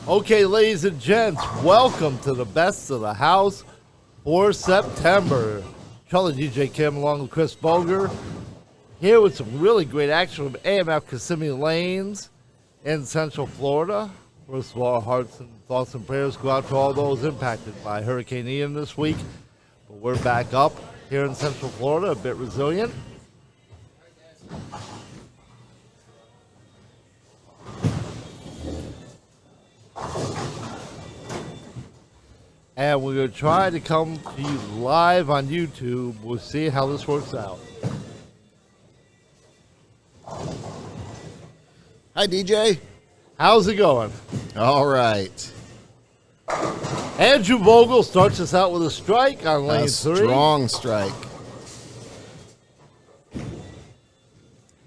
Okay, ladies and gents, welcome to the Best of the House for September. Charlie DJ Kim along with Chris Boger, here with some really great action from AMF Kissimmee Lanes in Central Florida. First of all, our hearts and thoughts and prayers go out to all those impacted by Hurricane Ian this week. But we're back up here in Central Florida, a bit resilient. And we're going to try to come to you live on YouTube. We'll see how this works out. Hi, DJ. How's it going? All right. Andrew Vogel starts us out with a strike on lane 3. Strong strike.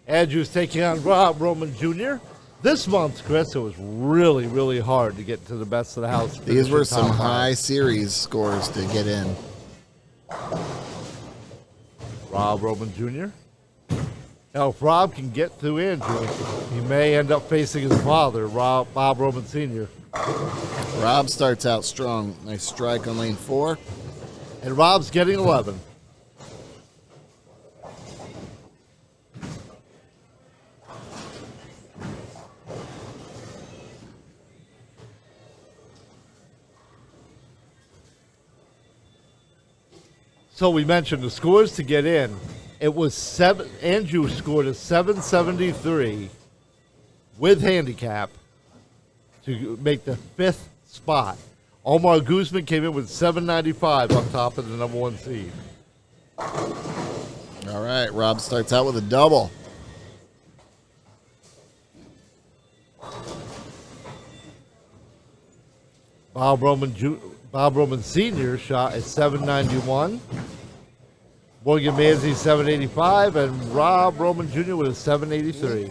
Andrew's taking on Rob Roman Jr. This month, Chris, it was really, really hard to get to the Best of the House. These were some high series scores to get in. Rob Roman Jr. Now, if Rob can get through Andrew, he may end up facing his father, Bob Roman Sr. Rob starts out strong. Nice strike on lane 4. And Rob's getting 11. So we mentioned the scores to get in. It was 7. Andrew scored a 773 with handicap to make the 5th spot. Omar Guzman came in with 795 on top of the number 1 seed. All right, Rob starts out with a double. Bob Roman Sr. shot at 791. Morgan Manzi 785, and Rob Roman Jr. with a 783.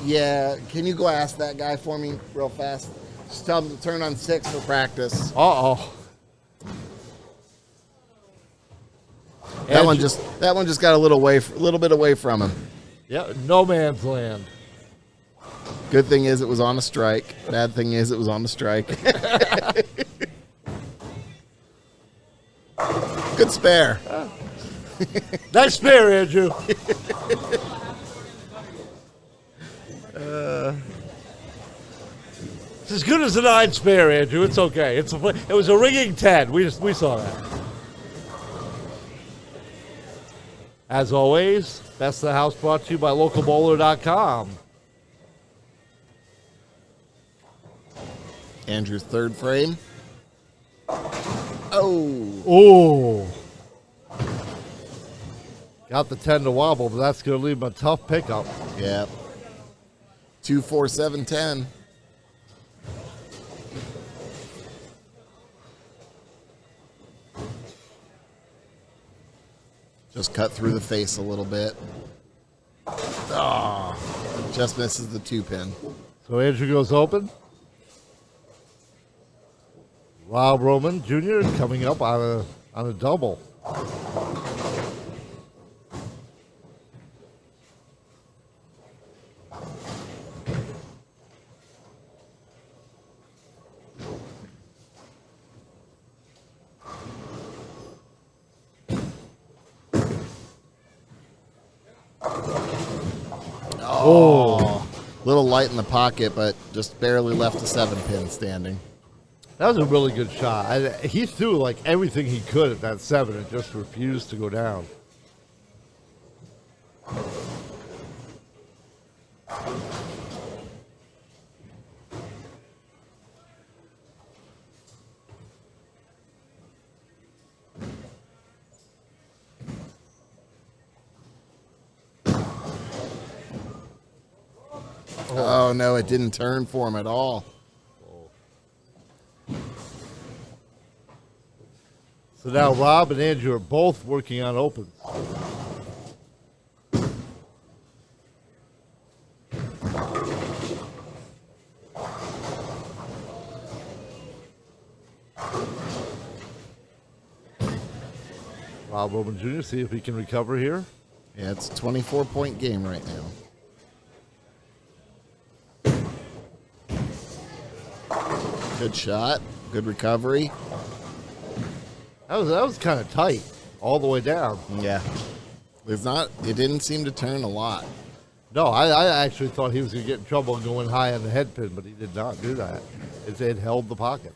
Yeah, can you go ask that guy for me real fast? Just tell him to turn on 6 for practice. Uh-oh. That one just got a little bit away from him. Yeah, no man's land. Good thing is it was on a strike. Bad thing is it was on a strike. Good spare. Nice spare, Andrew. It's as good as a 9 spare, Andrew. It's okay. It was a ringing 10. We saw that. As always, Best of the House brought to you by localbowler.com. Andrew's third frame. Oh. Oh. Got the 10 to wobble, but that's going to leave him a tough pickup. Yep. 2, 4, 7, 10. Just cut through the face a little bit. Oh, just misses the 2-pin. So Andrew goes open. Rob Roman Jr. coming up on a double. Oh, little light in the pocket, but just barely left the 7-pin standing. That was a really good shot. He threw like everything he could at that 7 and just refused to go down. Oh, no, it didn't turn for him at all. So now Rob and Andrew are both working on opens. Rob Roman Jr., see if he can recover here. Yeah, it's a 24-point game right now. Good shot. Good recovery. That was kind of tight all the way down. Yeah. It didn't seem to turn a lot. No, I actually thought he was going to get in trouble going high on the head pin, but he did not do that. It held the pocket.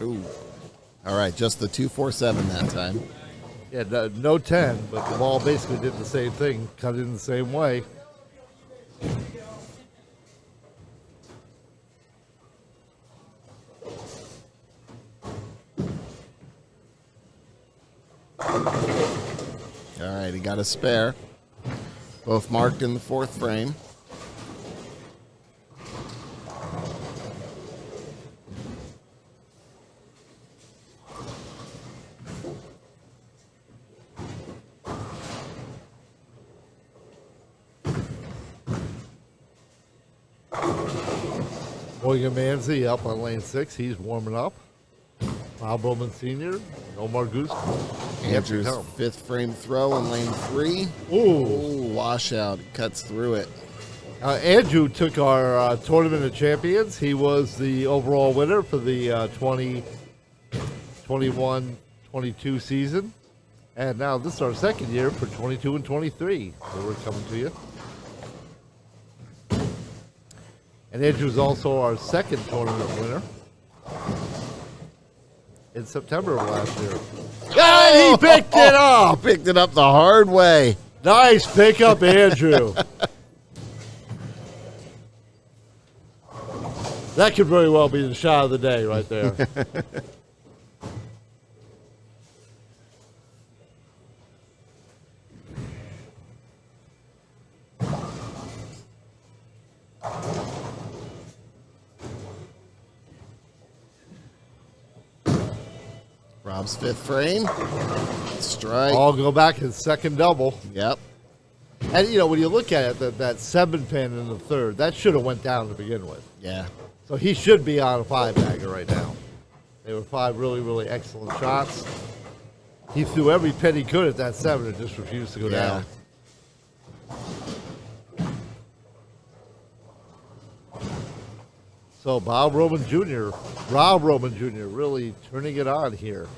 Ooh. All right, just the 247 that time. Yeah, no 10, but the ball basically did the same thing, cut in the same way. All right, he got a spare. Both marked in the fourth frame. William Manzi up on lane 6. He's warming up. Bob Roman Sr., Omar Goose. Andrew's fifth frame throw in lane 3. Ooh. Washout. Cuts through it. Andrew took our Tournament of Champions. He was the overall winner for the 2021-22 season. And now this is our second year for 22 and 23. So we're coming to you. And Andrew's also our second tournament winner in September of last year. And he picked it up! Picked it up the hard way. Nice pickup, Andrew. That could very well be the shot of the day right there. Rob's fifth frame. Strike. All go back his second double. Yep. And, you know, when you look at it, that 7 pin in the third, that should have went down to begin with. Yeah. So he should be on a 5-bagger right now. They were 5 really, really excellent shots. He threw every pin he could at that 7 and just refused to go down. So Rob Roman Jr. really turning it on here.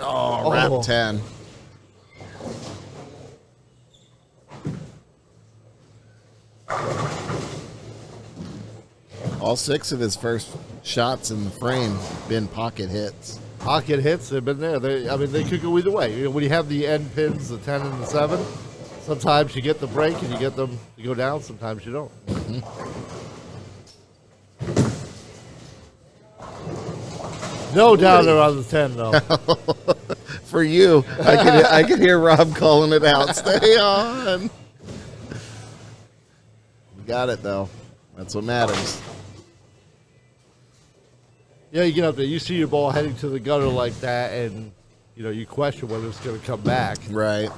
Oh, wrap 10. All 6 of his first shots in the frame been pocket hits. Pocket hits have been there. They could go either way. You know, when you have the end pins, the 10 and the 7, sometimes you get the break and you get them to go down. Sometimes you don't. Mm-hmm. No downer on the 10, though. For you, I could hear Rob calling it out. Stay on. You got it, though. That's what matters. Yeah, you get up there, you see your ball heading to the gutter like that, and you know you question whether it's going to come back. Right.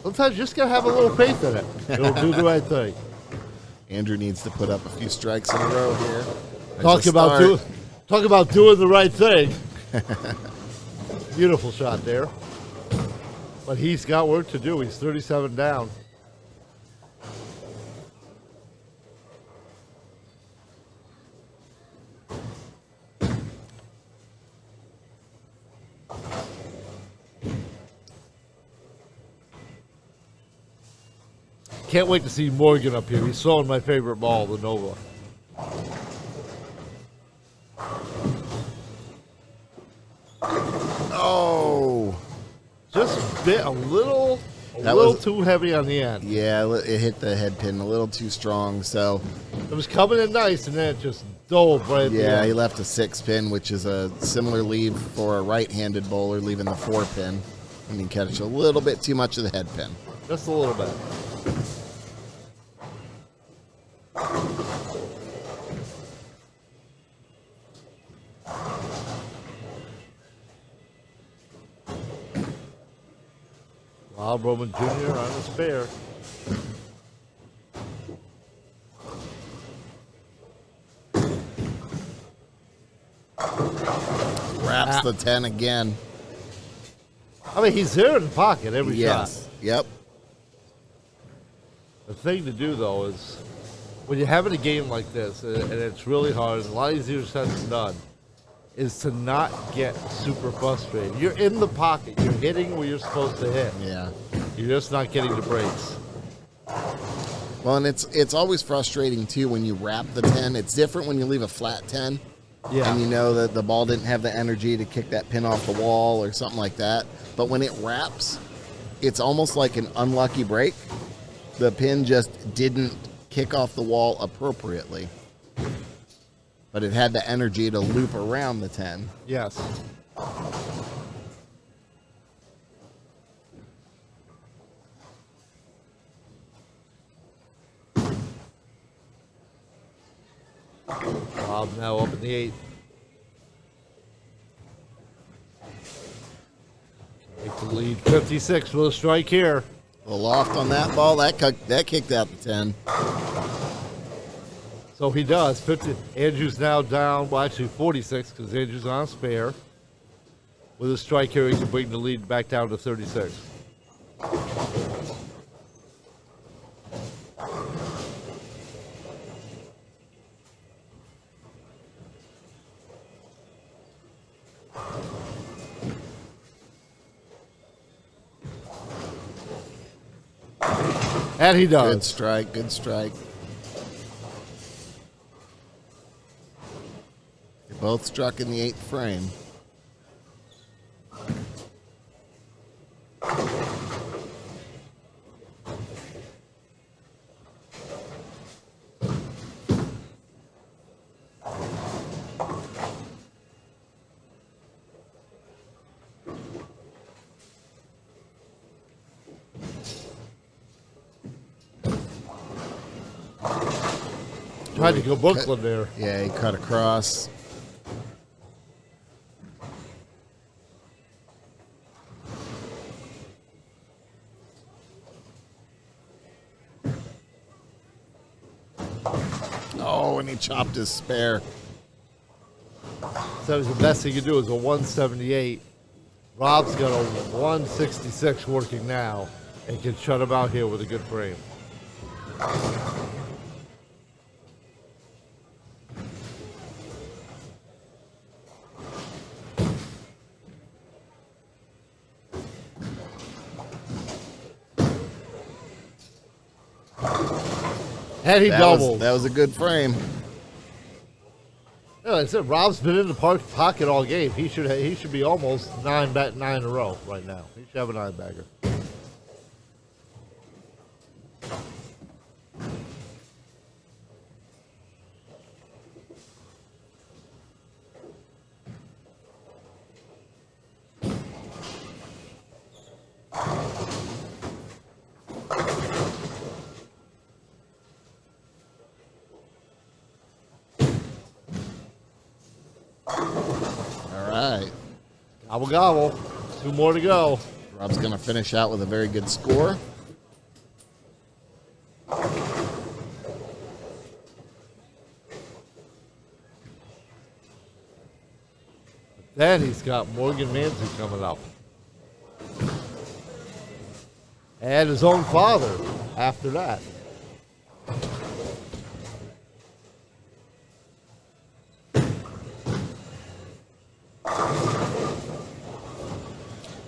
Sometimes you just got to have a little faith in it. It'll do the right thing. Andrew needs to put up a few strikes in a row here. Talk about doing the right thing. Beautiful shot there. But he's got work to do. He's 37 down. Can't wait to see Morgan up here. He's throwing my favorite ball, the Nova. Oh. Just a little too heavy on the end. Yeah, it hit the head pin a little too strong, so. It was coming in nice, and then it just dove right at the Yeah, end. he left a 6 pin, which is a similar leave for a right-handed bowler, leaving the 4 pin. And he catch a little bit too much of the head pin. Just a little bit. Bob Roman Jr. on the spare. Wraps the 10 again. I mean, he's there in the pocket every shot. Yep. The thing to do, though, is when you're having a game like this, and it's really hard, and a lot easier said than done, is to not get super frustrated. You're in the pocket. You're hitting where you're supposed to hit. Yeah. You're just not getting the breaks. Well, and it's always frustrating, too, when you wrap the 10. It's different when you leave a flat 10. Yeah. And you know that the ball didn't have the energy to kick that pin off the wall or something like that. But when it wraps, it's almost like an unlucky break. The pin just didn't kick off the wall appropriately. But it had the energy to loop around the 10. Yes. Bob now up in the 8th. Take the lead, 56 with a strike here. The loft on that ball, that kicked out the 10. So he does. 50. Andrew's now down, well, actually 46 because Andrew's on spare. With a strike here, he can bring the lead back down to 36. And he does. Good strike, good strike. They both struck in the 8th frame. Tried to go Brooklyn there. Yeah, he cut across. Oh, and he chopped his spare. So the best he can do is a 178. Rob's got a 166 working now and can shut him out here with a good frame. And he doubled. That was a good frame. Yeah, like I said, Rob's been in the pocket all game. He should be almost 9 in a row right now. He should have a 9-bagger. Gobble, gobble. 2 more to go. Rob's going to finish out with a very good score. Then he's got Morgan Manzi coming up. And his own father after that.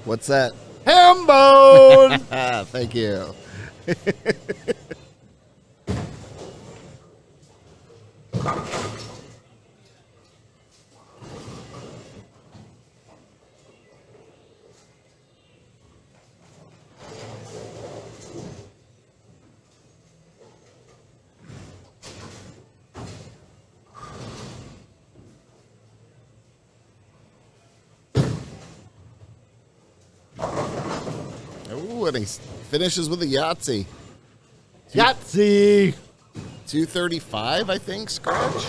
What's that? Hambone! Thank you. Ooh, and he finishes with a Yahtzee. Yahtzee! 235, I think, scratch.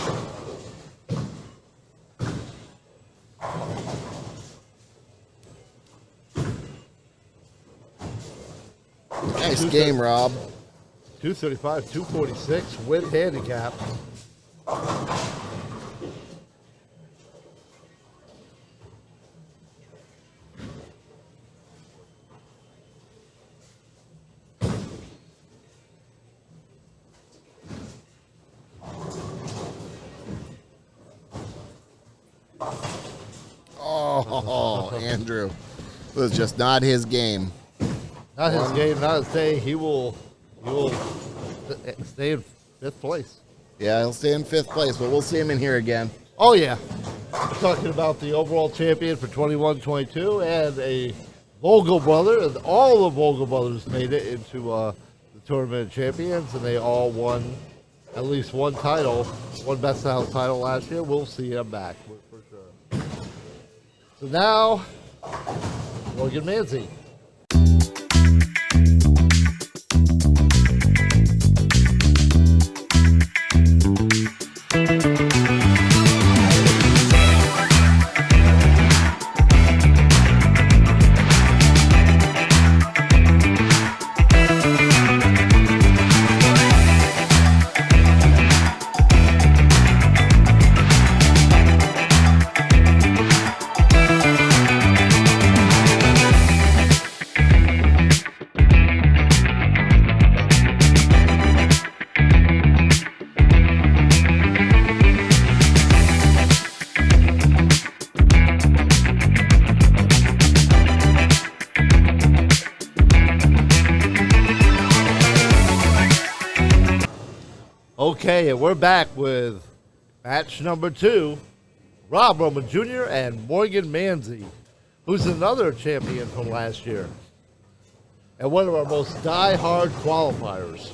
Nice game, Rob. 235, 246 with handicap. Oh, Andrew. It was just not his game. Not his game, not his day. He will stay in fifth place. Yeah, he'll stay in fifth place, but we'll see him in here again. Oh, yeah. We're talking about the overall champion for 21-22 and a Vogel brother. And all the Vogel brothers made it into the tournament champions, and they all won at least one title, one Best of House title last year. We'll see him back for sure. So now, Morgan Manzi. Okay, and we're back with match number 2, Rob Roman Jr. and Morgan Manzi, who's another champion from last year, and one of our most die-hard qualifiers.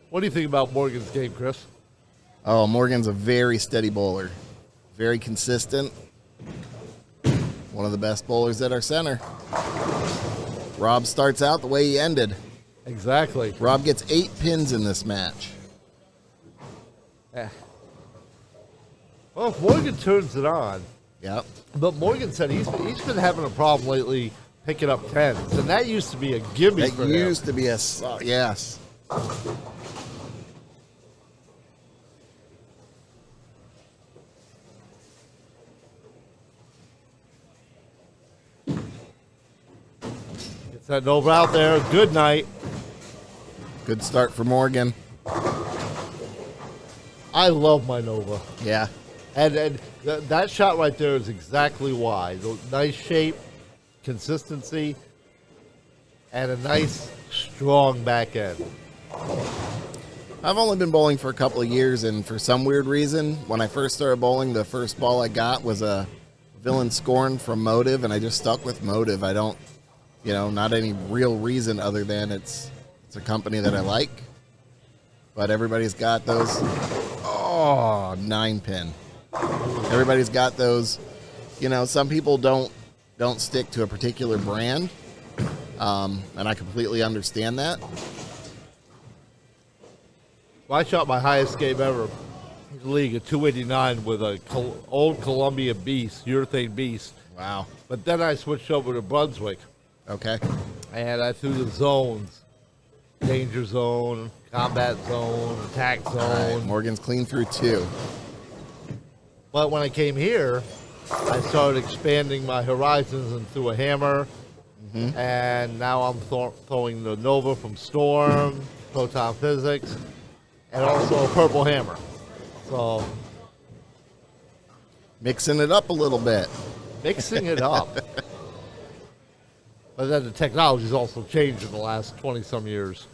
What do you think about Morgan's game, Chris? Oh, Morgan's a very steady bowler. Very consistent. One of the best bowlers at our center. Rob starts out the way he ended. Exactly. Rob gets 8 pins in this match. Yeah. Well, if Morgan turns it on, Yep. but Morgan said he's been having a problem lately picking up 10s, and that used to be a gimme That for him. used to be a yes. Gets that Nova out there. Good night. Good start for Morgan. I love my Nova. Yeah. And that shot right there is exactly why. The nice shape, consistency, and a nice, strong back end. I've only been bowling for a couple of years, and for some weird reason, when I first started bowling, the first ball I got was a Villain Scorn from Motive, and I just stuck with Motive. I don't, not any real reason other than it's a company that I like. But everybody's got those. Oh, 9-pin. Everybody's got those. Some people don't stick to a particular brand, and I completely understand that. Well, I shot my highest game ever in the league at 289 with a old Columbia Beast, urethane Beast. Wow. But then I switched over to Brunswick, Okay. and I threw the zones. Danger zone, combat zone, attack zone. All right, Morgan's clean through 2. But when I came here, I started expanding my horizons and threw a hammer. Mm-hmm. And now I'm throwing the Nova from Storm, Proton Physics, and also a purple hammer. So Mixing it up a little bit. mixing it up. But then the technology's also changed in the last 20-some years.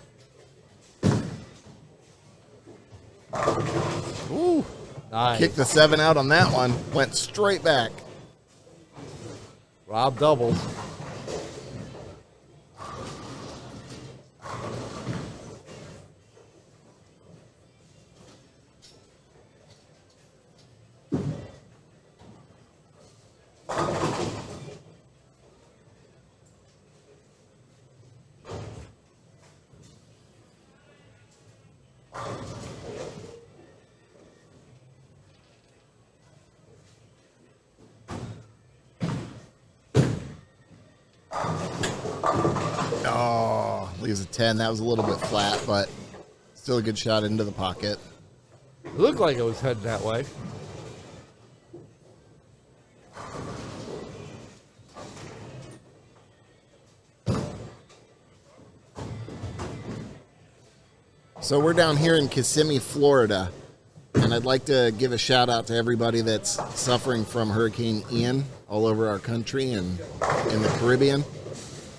Ooh. Nice. Kicked the 7 out on that one. Went straight back. Rob doubles. Oh, leaves a 10. That was a little bit flat, but still a good shot into the pocket. It looked like it was heading that way. So we're down here in Kissimmee, Florida, and I'd like to give a shout out to everybody that's suffering from Hurricane Ian all over our country and in the Caribbean.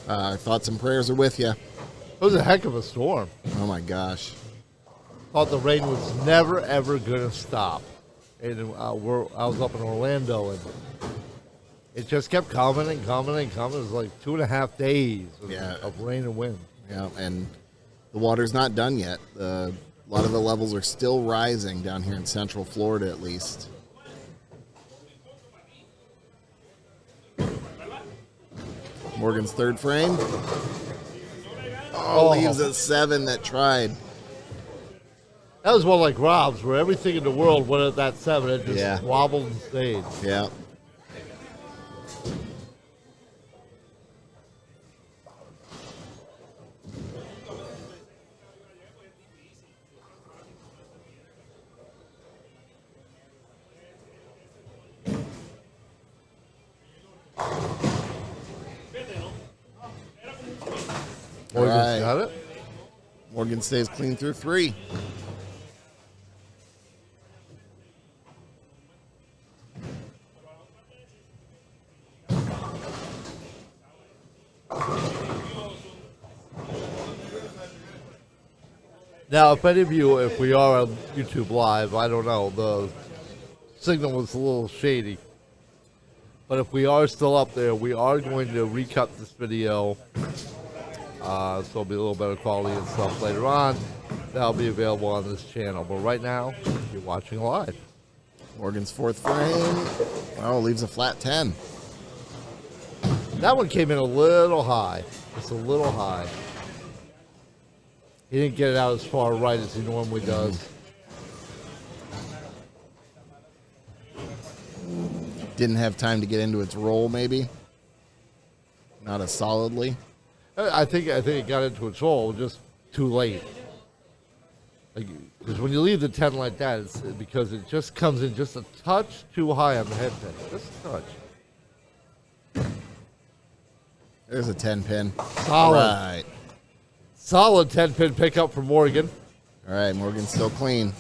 Our thoughts and prayers are with you. It was a heck of a storm. Oh my gosh. Thought the rain was never, ever going to stop. And I was up in Orlando, and it just kept coming and coming and coming. It was like 2.5 days of rain and wind. Yeah, and the water's not done yet. A lot of the levels are still rising down here in central Florida, at least. Morgan's third frame. Oh, leaves a 7 that tried. That was one like Rob's, where everything in the world went at that 7. It just wobbled and stayed. Yeah. Morgan's got it. Morgan stays clean through 3. Now, if any of you, if we are on YouTube Live, I don't know, the signal was a little shady. But if we are still up there, we are going to recut this video. So it'll be a little better quality and stuff later on. That'll be available on this channel. But right now, you're watching live. Morgan's fourth frame. Oh, leaves a flat 10. That one came in a little high. Just a little high. He didn't get it out as far right as he normally does. Didn't have time to get into its roll, maybe. Not as solidly. I think it got into its roll just too late. Because when you leave the 10 like that, it's because it just comes in just a touch too high on the head pin. Just a touch. There's a 10 pin. Solid. All right. Solid 10 pin pickup for Morgan. All right, Morgan's still clean.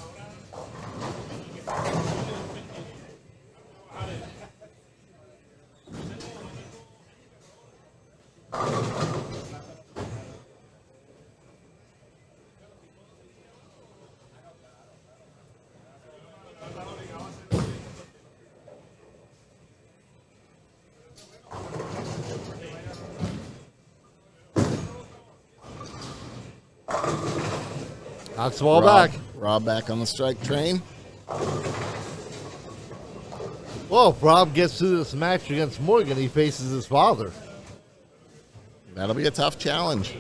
Knocks the ball back. Rob back on the strike train. Well, if Rob gets through this match against Morgan, he faces his father. That'll be a tough challenge.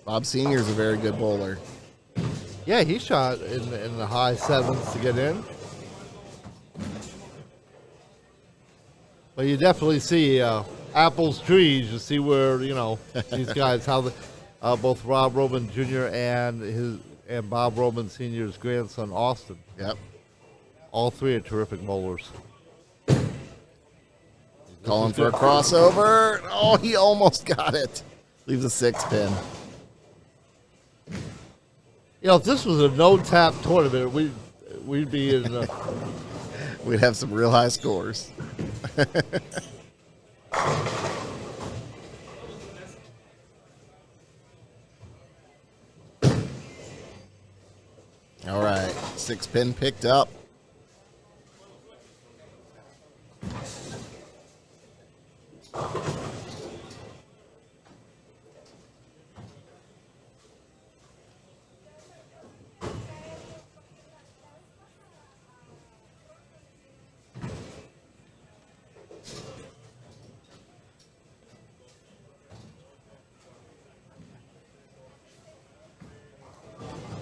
Bob Sr.'s a very good bowler. Yeah, he shot in the high 7s to get in. But you definitely see apples, trees. You see where, these guys, how both Rob Roman Jr. and Bob Roman Sr.'s grandson, Austin. Yep. All three are terrific bowlers. Calling for a crossover. Oh, he almost got it. Leaves a 6 pin. If this was a no-tap tournament, we'd be in... We'd have some real high scores. All right, 6 pin picked up.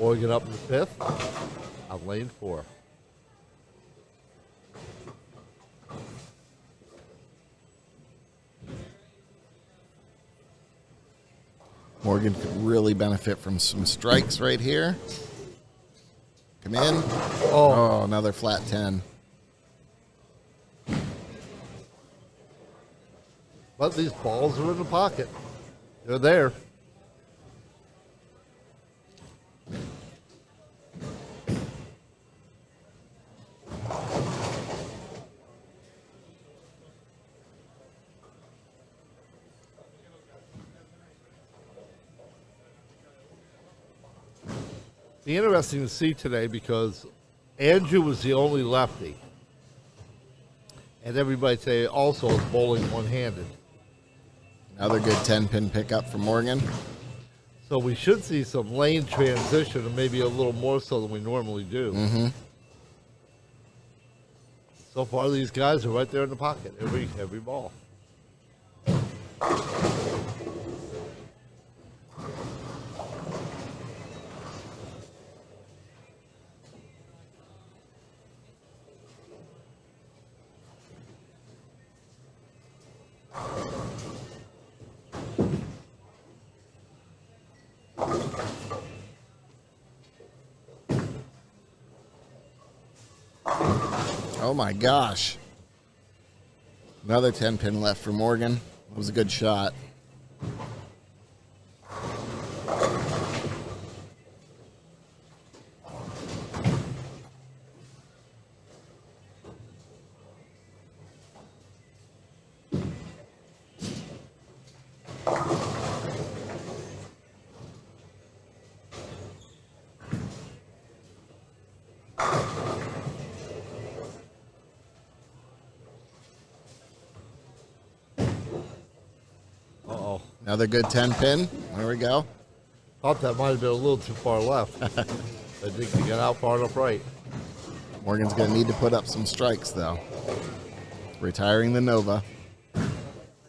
Morgan up in the 5th on lane 4. Morgan could really benefit from some strikes right here. Come in. Oh, another flat 10. But these balls are in the pocket. They're there. Be interesting to see today because Andrew was the only lefty. And everybody today also is bowling one-handed. Another good 10-pin pickup from Morgan. So we should see some lane transition and maybe a little more so than we normally do. Mm-hmm. So far, these guys are right there in the pocket, every ball. Oh my gosh. Another 10-pin left for Morgan. That was a good shot. Another good 10-pin. There we go. Thought that might have been a little too far left. I think he got out far enough right. Morgan's going to need to put up some strikes, though. Retiring the Nova.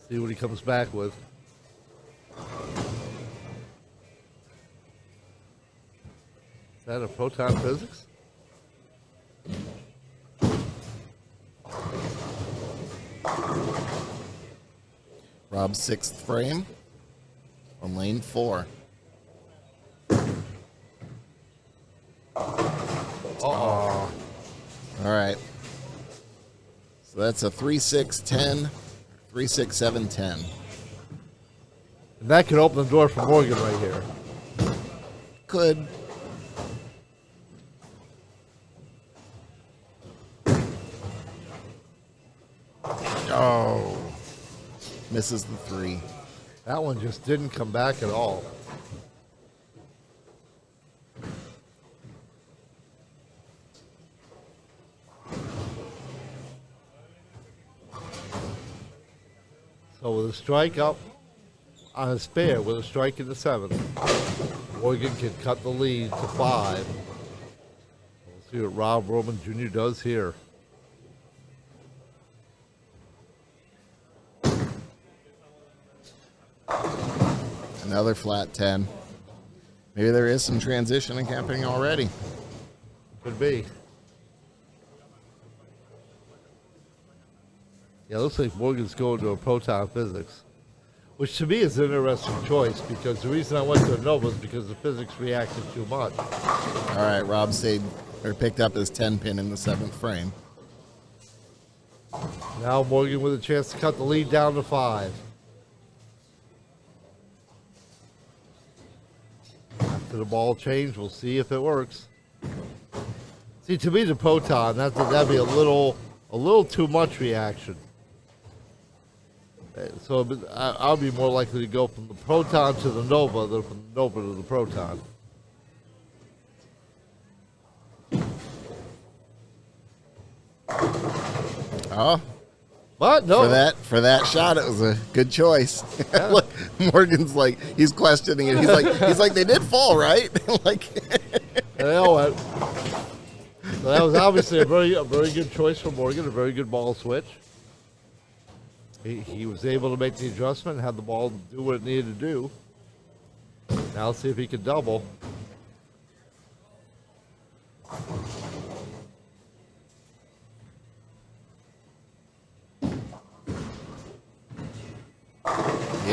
See what he comes back with. Is that a proton physics? Rob's 6th frame on lane 4. Uh-oh. All right. So that's a 3-6-10, 3-6-7-10. And that could open the door for Morgan right here. Could. Oh. Misses the 3. That one just didn't come back at all. So with a strike up on a spare, with a strike in the 7th, Morgan can cut the lead to 5. We'll see what Rob Roman Jr. does here. Another flat 10. Maybe there is some transition happening already. Could be. Yeah, looks like Morgan's going to a proton physics, which to me is an interesting choice because the reason I went to a Nova is because the physics reacted too much. All right, Rob picked up his 10-pin in the 7th frame. Now Morgan with a chance to cut the lead down to 5. After the ball change, we'll see if it works. See, to me, the proton, that'd be a little too much reaction. So I'll be more likely to go from the proton to the Nova than from the Nova to the proton. Oh, but no. For that shot, it was a good choice. Yeah. Look, Morgan's like he's questioning it. He's like they did fall, right? Like They all went. So that was obviously a very good choice for Morgan, a very good ball switch. He was able to make the adjustment and have the ball do what it needed to do. Now let's see if he can double.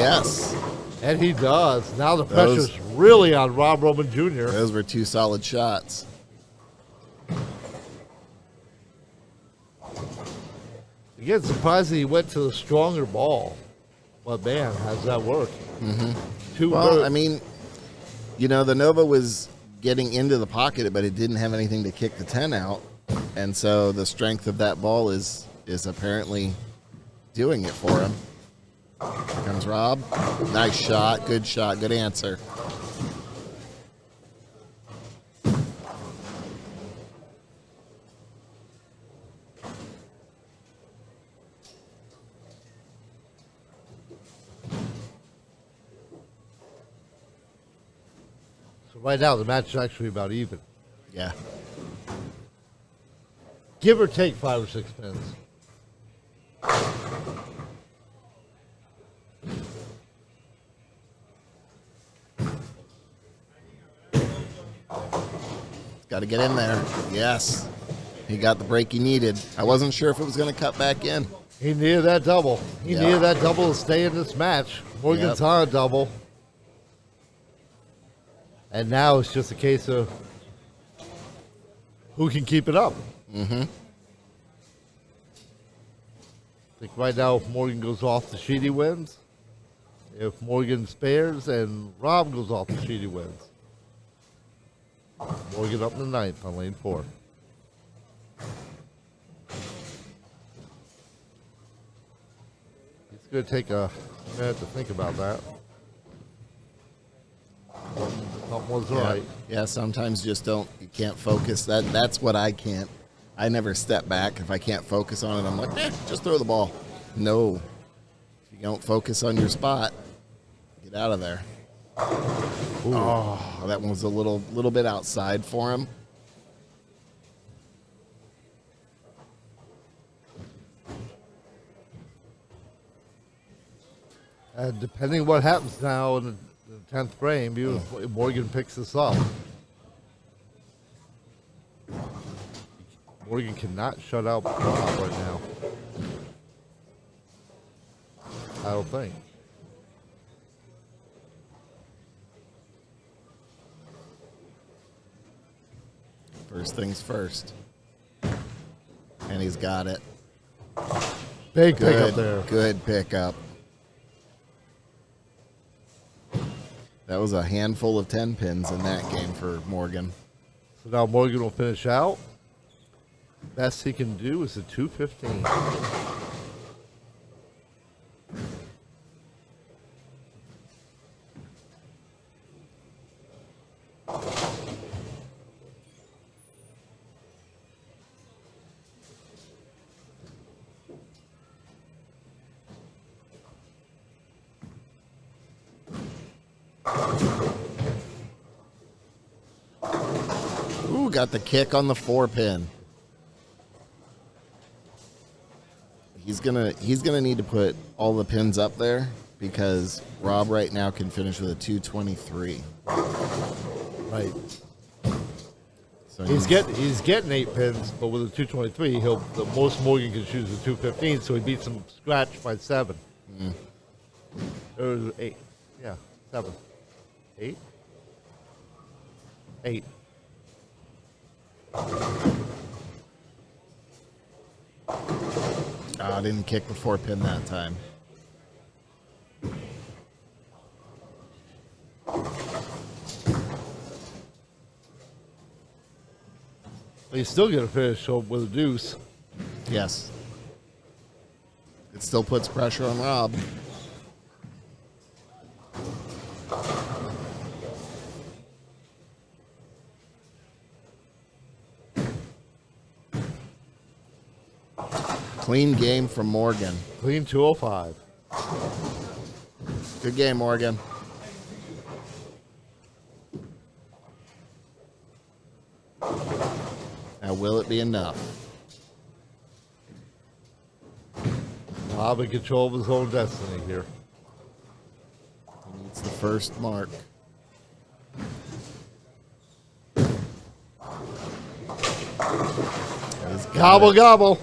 yes, And he does. Now the Those- pressure's really on Rob Roman Jr. Those were two solid shots. Again, surprised that he went to the stronger ball. But man, how's that work? Mm-hmm. Well, I mean, you know, the Nova was getting into the pocket, but it didn't have anything to kick the 10 out. And so the strength of that ball is apparently doing it for him. Here comes Rob. Nice shot. Good answer. So right now the match is actually about even. Yeah. Give or take 5 or 6 pins. Got to get in there. Yes. He got the break he needed. I wasn't sure if it was going to cut back in. He needed that double. He Yep. needed that double to stay in this match. Morgan's Yep. on a double. And now it's just a case of who can keep it up. Mm-hmm. I think right now if Morgan goes off, the Sheedy wins. If Morgan spares and Rob goes off, the Sheedy wins. Morgan up in the ninth on lane 4. It's going to take a minute to think about that. Something was right. Yeah, sometimes you can't focus. That's what I can't. I never step back. If I can't focus on it, I'm like, just throw the ball. No. If you don't focus on your spot, get out of there. Ooh. Oh, that one was a little bit outside for him. And depending what happens now in the 10th frame, if Morgan picks this up. Morgan cannot shut out Rob right now. I don't think. First things first. And he's got it. Big Good, pickup there. good pickup. That was a handful of 10 pins in that game for Morgan. So now Morgan will finish out. Best he can do is a 215. Ooh, got the kick on the 4-pin. He's gonna need to put all the pins up there because Rob right now can finish with a 223. Right. So He's getting 8 pins, but with a 223, the most Morgan can choose is a 215, so he beats him scratch by 7. It was 8. Yeah, 7. 8? 8. I didn't kick the 4-pin that time. But he's still going to finish with a deuce. Yes. It still puts pressure on Rob. Clean game from Morgan. Clean 205. Good game, Morgan. Now, will it be enough? Rob in control of his own destiny here. He needs the first mark. He's got Gobble, it. gobble.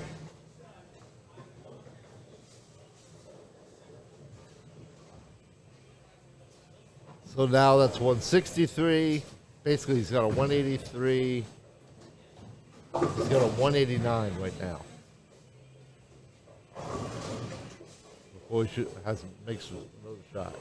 So now that's 163. Basically, he's got a 183. He's got a 189 right now. Before he makes another shot.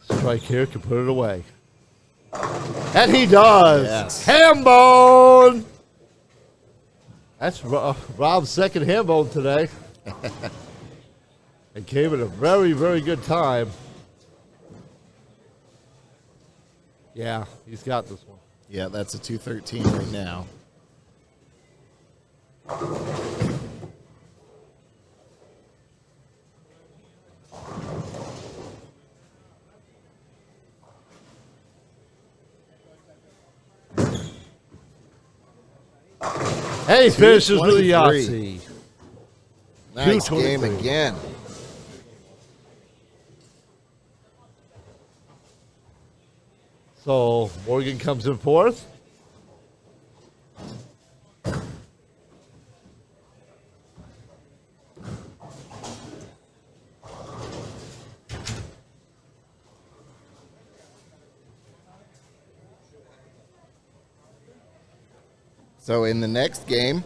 Strike here, can put it away. And he does. Yes. Ham bone. That's Rob's second ham bone today. And came at a very, very good time. Yeah, he's got this one. Yeah, that's a 213 right now. And he finishes with a 223. Yahtzee. Nice game 223. again. So Morgan comes in fourth. So in the next game,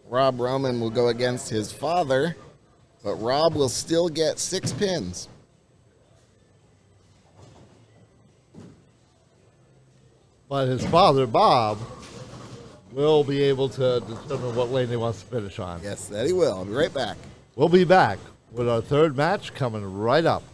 Rob Roman will go against his father, but Rob will still get 6 pins. But his father, Bob, will be able to determine what lane he wants to finish on. Yes, that he will. I'll be right back. We'll be back with our third match coming right up.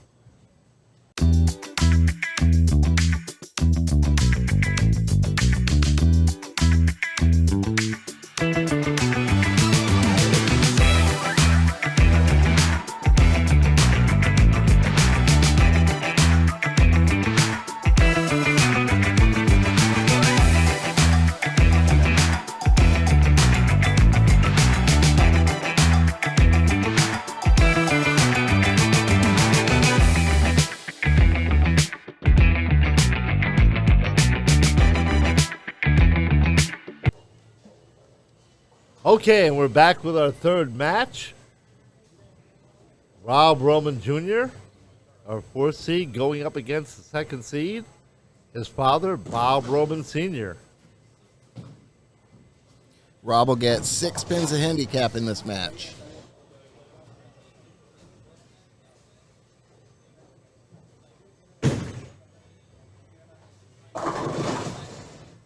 Okay, and we're back with our third match. Rob Roman Jr., our fourth seed, going up against the second seed. His father, Bob Roman Sr. Rob will get 6 pins of handicap in this match.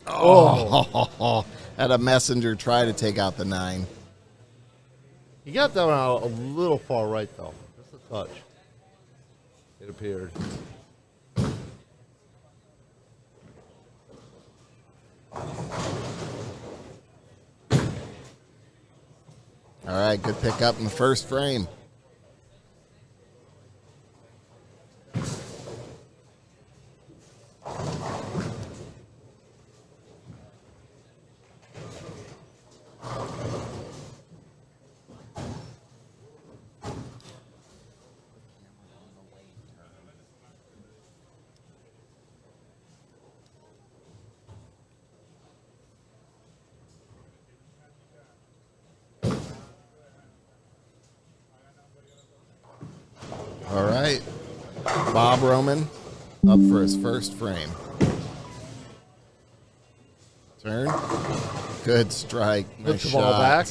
Oh, had a messenger try to take out the 9. He got that one out a little far right, though. Just a touch. It appeared. All right, good pickup in the first frame. All right. Bob Roman up for his first frame. Turn. Good strike. Nice Puts the ball shot. back.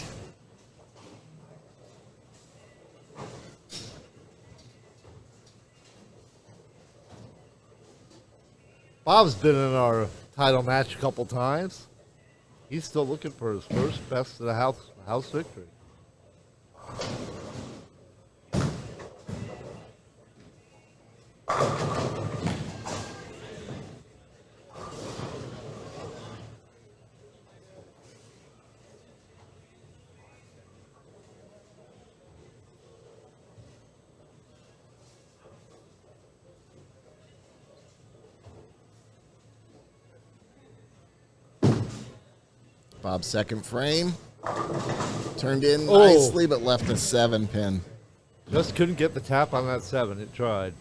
Bob's been in our title match a couple times. He's still looking for his first best of the house victory. Bob's second frame. Turned in Oh. nicely, but left a 7 pin. Just couldn't get the tap on that 7. It tried.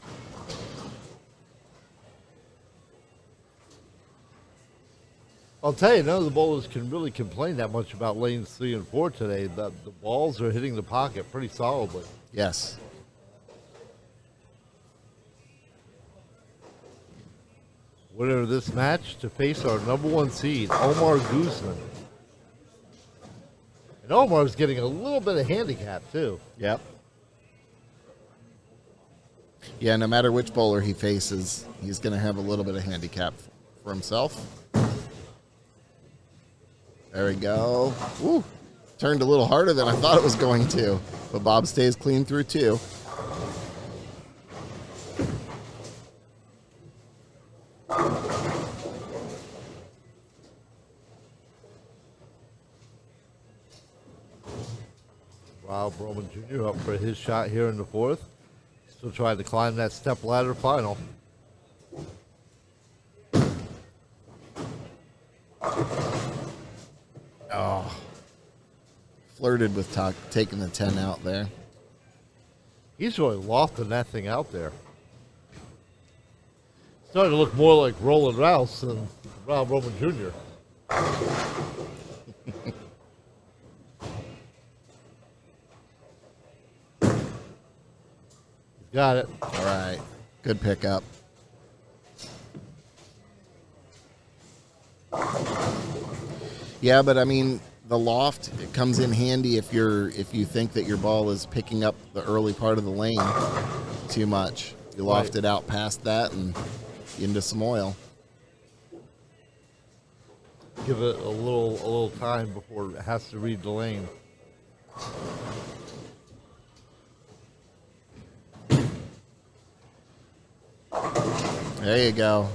I'll tell you, none of the bowlers can really complain that much about lanes 3 and 4 today. The balls are hitting the pocket pretty solidly. Yes. Winner of this match to face our number 1 seed, Omar Guzman. And Omar's getting a little bit of handicap, too. Yep. Yeah, no matter which bowler he faces, he's going to have a little bit of handicap for himself. There we go. Woo. Turned a little harder than I thought it was going to. But Bob stays clean through 2. Rob Roman Jr. up for his shot here in the 4th. Still trying to climb that step ladder final. Oh. Flirted with taking the 10 out there. He's really lofting that thing out there. Starting to look more like Roland Rouse than Rob Roman Jr. Got it. All right. Good pickup. Yeah, but I mean, the loft, it comes in handy if you think that your ball is picking up the early part of the lane too much. You loft it out past that and into some oil. Give it a little time before it has to read the lane. There you go.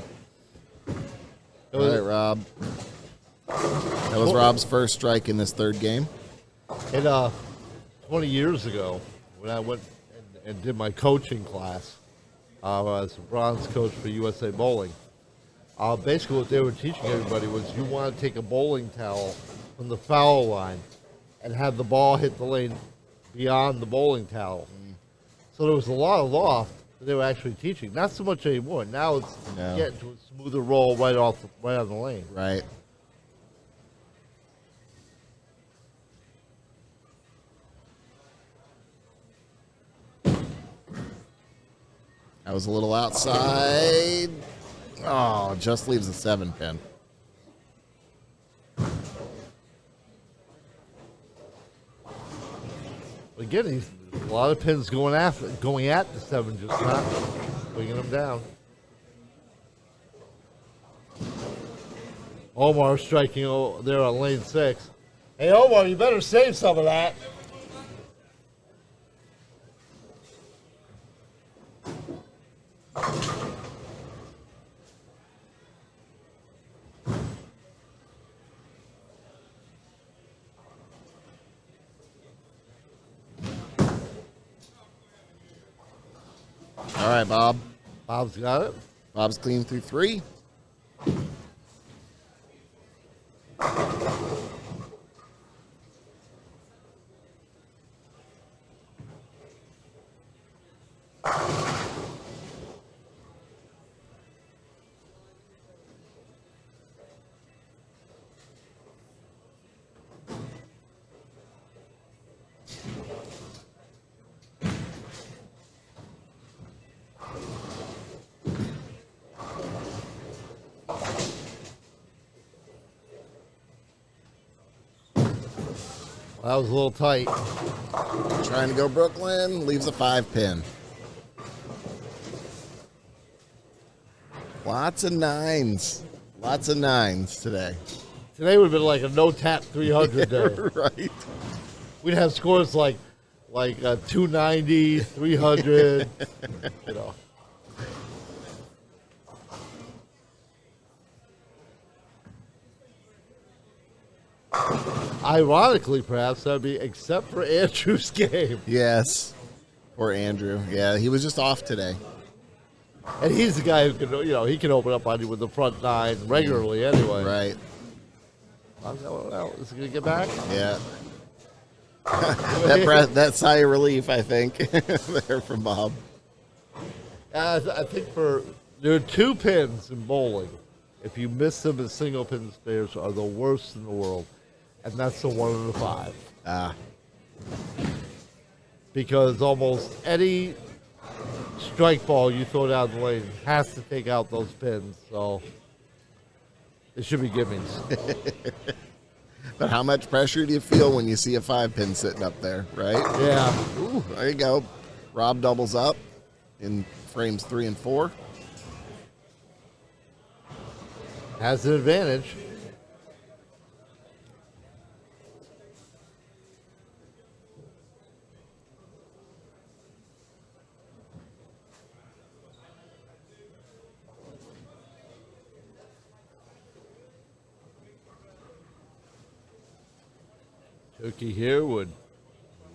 All right, Rob. That was Rob's first strike in this 3rd game. And 20 years ago, when I went and did my coaching class, I was a bronze coach for USA Bowling. Basically, what they were teaching everybody was you want to take a bowling towel from the foul line and have the ball hit the lane beyond the bowling towel. So there was a lot of loft that they were actually teaching. Not so much anymore. Now it's getting to a smoother roll right on the lane. Right. I was a little outside. Oh, just leaves a 7 pin. Again, he's a lot of pins going at the 7, just not bringing them down. Omar striking there on lane 6. Hey, Omar, you better save some of that. All right, Bob. Bob's got it. Bob's clean through 3. That was a little tight. Trying to go Brooklyn. Leaves a 5 pin. Lots of 9s. Lots of 9s today. Today would have been like a no-tap 300 day. Right. We'd have scores like 290, 300, you know. Ironically, perhaps, that'd be except for Andrew's game. Yes. Poor Andrew. Yeah, he was just off today. And he's the guy who can, he can open up on you with the front 9 regularly anyway. Right. Well, is he going to get back? Yeah. that sigh of relief, I think, there from Bob. I think there are 2 pins in bowling. if you miss them in single pin spares, are the worst in the world. And that's the 1 in the 5. Ah, Because almost any strike ball you throw down the lane has to take out those pins. So it should be gimmies. but how much pressure do you feel when you see a 5-pin sitting up there, right? Yeah. Ooh, there you go. Rob doubles up in frames 3 and 4. Has an advantage. Turkey here would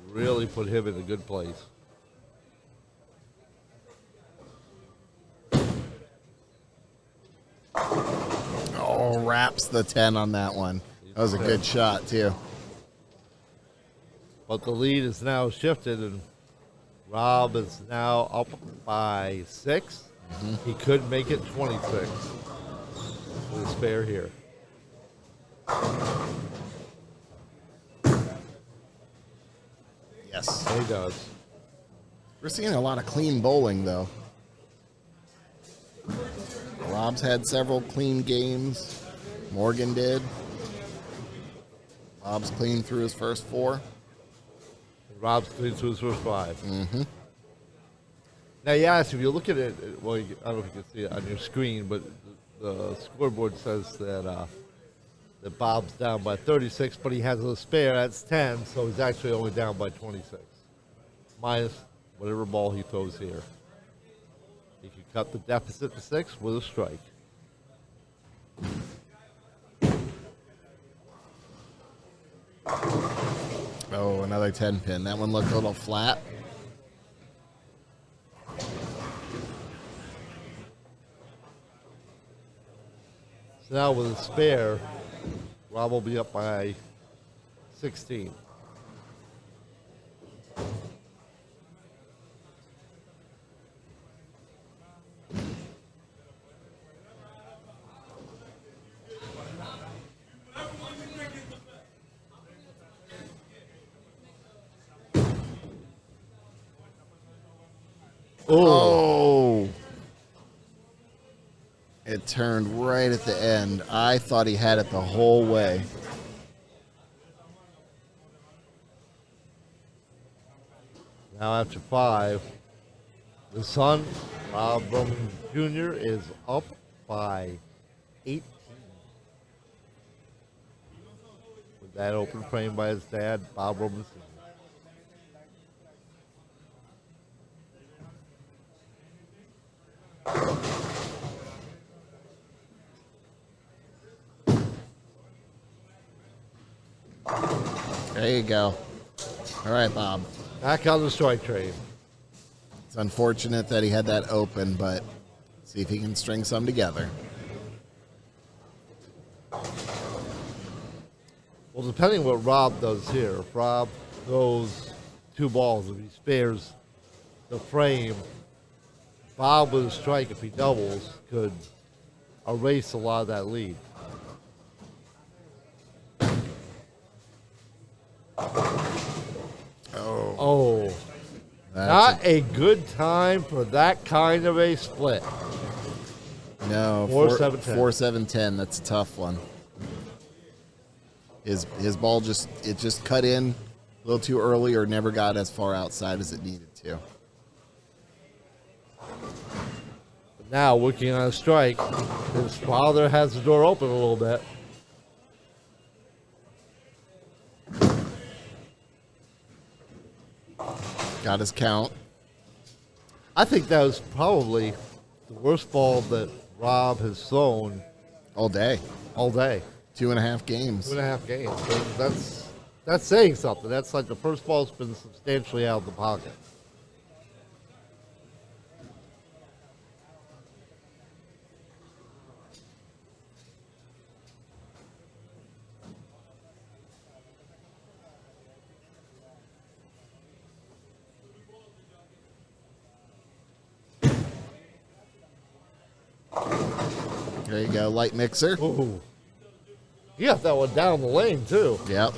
really put him in a good place. Oh, wraps the 10 on that one. That was a good shot, too. But the lead is now shifted, and Rob is now up by 6. He could make it 26 with a spare here. Yes. He does. We're seeing a lot of clean bowling, though. Rob's had several clean games. Morgan did. Rob's clean through his first 4. Rob's clean to his first 5. Mm-hmm. Now, yes, if you look at it, well, I don't know if you can see it on your screen, but the scoreboard says that that Bob's down by 36, but he has a spare. That's 10, so he's actually only down by 26, minus whatever ball he throws here. He can cut the deficit to 6 with a strike. Oh, another 10-pin. That one looked a little flat. So now with a spare, Rob will be up by 16. Oh. It turned right at the end. I thought he had it the whole way. Now after 5, the son, Bob Roman Jr., is up by 18. With that open frame by his dad, Bob Roman Sr. There you go. All right, Bob. Back on the strike train. It's unfortunate that he had that open, but see if he can string some together. Well, depending what Rob does here, if Rob throws 2 balls, if he spares the frame, Bob with a strike, if he doubles, could erase a lot of that lead. Oh. Not a good time for that kind of a split. No, 4-7-10. 4-7-10. That's a tough one. His ball just cut in a little too early or never got as far outside as it needed to. But now, working on a strike, his father has the door open a little bit. Got his count. I think that was probably the worst ball that Rob has thrown All day. all day. 2.5 games. 2.5 games. So that's saying something. That's like the first ball's been substantially out of the pocket. There you go, light mixer. Ooh. You got that one down the lane, too. Yep.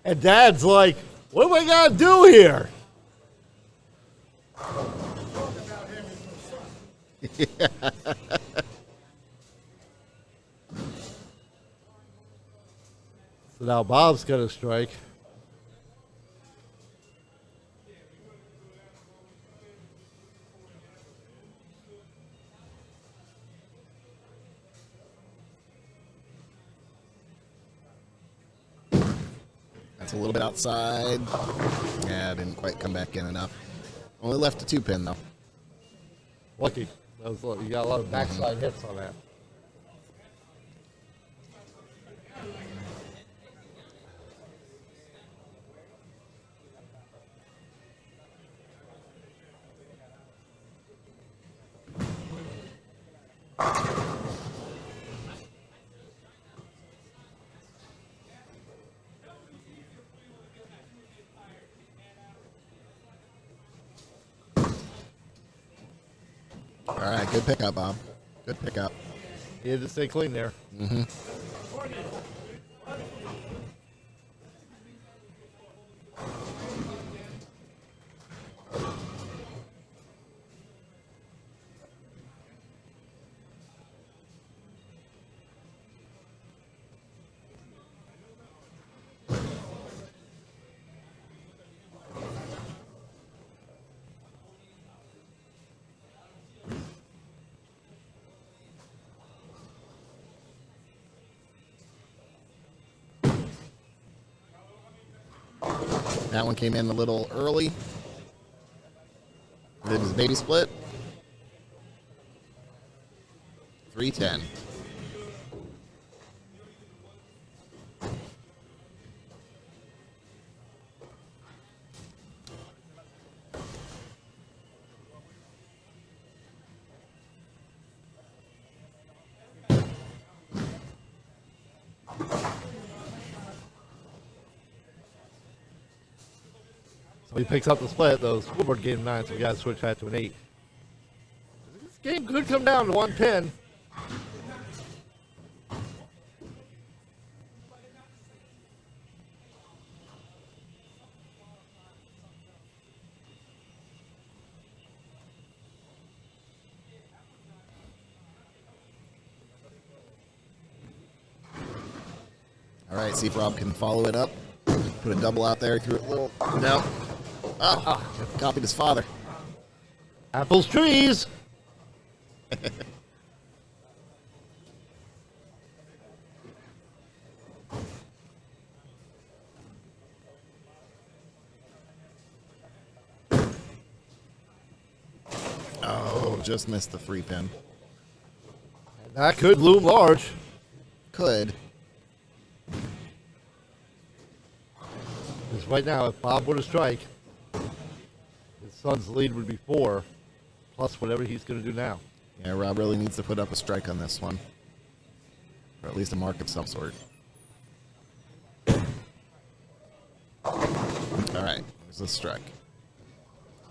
And Dad's like, what am I going to do here? So now Bob's going to strike. That's a little bit outside. Yeah, didn't quite come back in enough. Only left a 2-pin, though. Lucky. You got a lot of backside hits on that. All right, good pickup, Bob. Good pickup. You had to stay clean there. Mm-hmm. That one came in a little early. Did his baby split. 310. So he picks up the split, though. Scoreboard game 9, so we got to switch that to an 8. This game could come down to 1 pin. All right, see if Rob can follow it up. Put a double out there. Threw it a little. No. Oh, copied his father. Apples, trees. Oh, just missed the 3-pin. That could loom large. Could. Because right now, if Bob were to strike, his son's lead would be 4, plus whatever he's going to do now. Yeah, Rob really needs to put up a strike on this one. Or at least a mark of some sort. All right, there's the strike.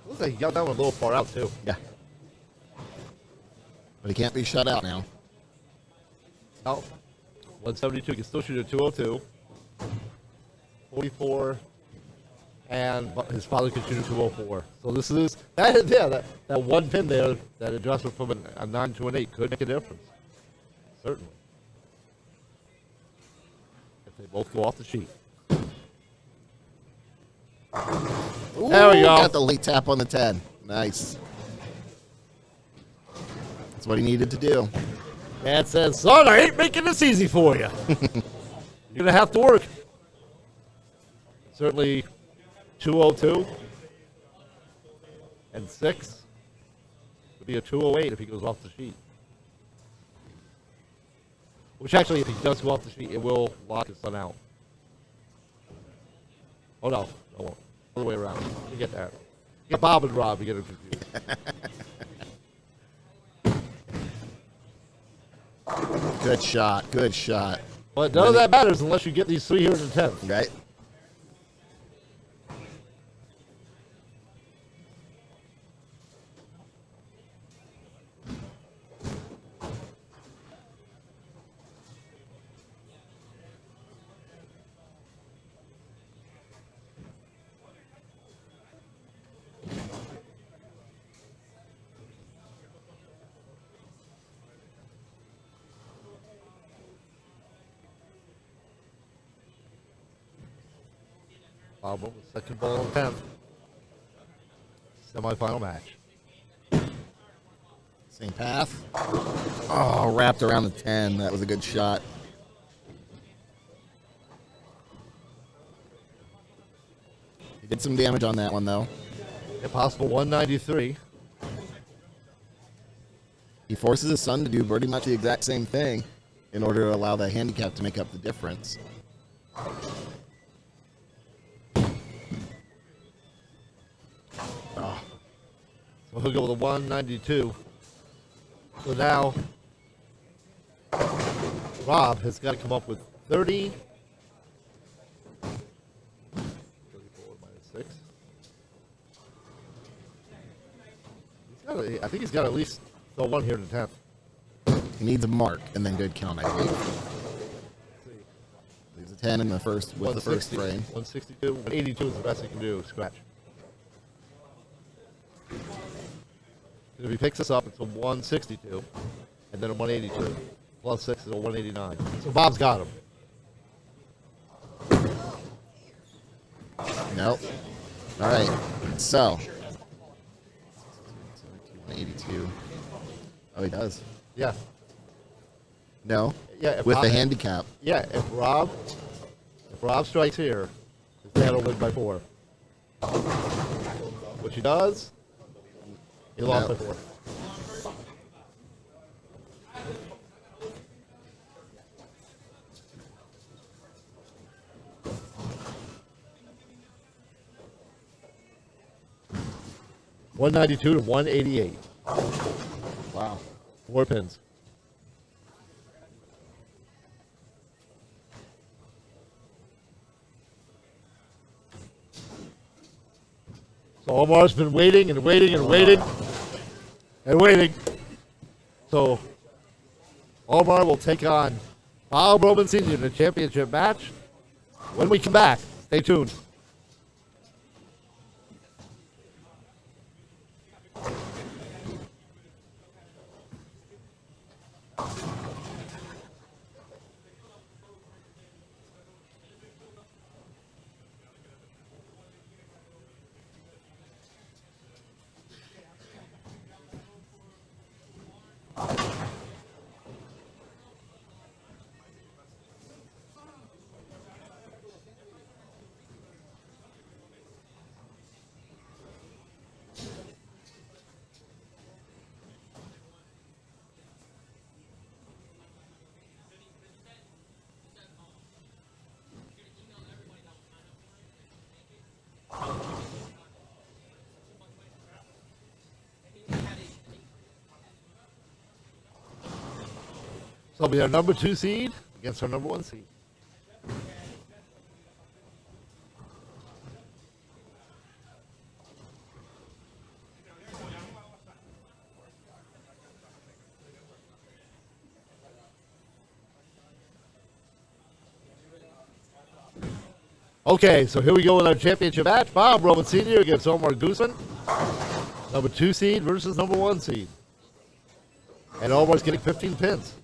Looks like he got that one a little far out, too. Yeah. But he can't be shut out now. Oh, 172. He can still shoot a 202. 44. And his father can shoot a 204. So this is, that 1 pin there, that adjustment from a 9 to an 8 could make a difference. Certainly. If they both go off the sheet. Ooh, there we go. Got the late tap on the 10. Nice. That's what he needed to do. Dad says, son, I ain't making this easy for you. You're going to have to work. Certainly 202 and 6 would be a 208 if he goes off the sheet. Which actually, if he does go off the sheet, it will lock his son out. Oh, no. I won't. Other way around. You get that. You get Bob and Rob. You get them confused. Good shot. Good shot. But none of that matters unless you get these 310. Right? Bob Roman, second ball on 10th. Semifinal match. Same path. Oh, wrapped around the 10. That was a good shot. He did some damage on that one, though. Impossible 193. He forces his son to do pretty much the exact same thing in order to allow the handicap to make up the difference. So he'll go with a 192. So now, Rob has got to come up with 30. 34 minus 6. I think he's got at least the one here in the 10th. He needs a mark and then good count, I believe. Leaves a 10 in the first with the first frame. 162. 182 is the best he can do. Scratch. If he picks this up, it's a 162, and then a 182. Plus 6 is a 189. So Bob's got him. Nope. All right. So. 182. Oh, he does. Yeah. No. Yeah. With the handicap. Yeah. If Rob strikes here, his dad will win by 4. Which he does. He lost by 4. $192 to $188. Wow. 4 pins. So Omar's been waiting and waiting and waiting and waiting. So Omar will take on Bob Roman Sr. in the championship match. When we come back, stay tuned. So it'll be our number 2 seed against our number 1 seed. Okay, so here we go in our championship match. Bob Roman Sr. against Omar Guzman. Number 2 seed versus number 1 seed. And Omar's getting 15 pins.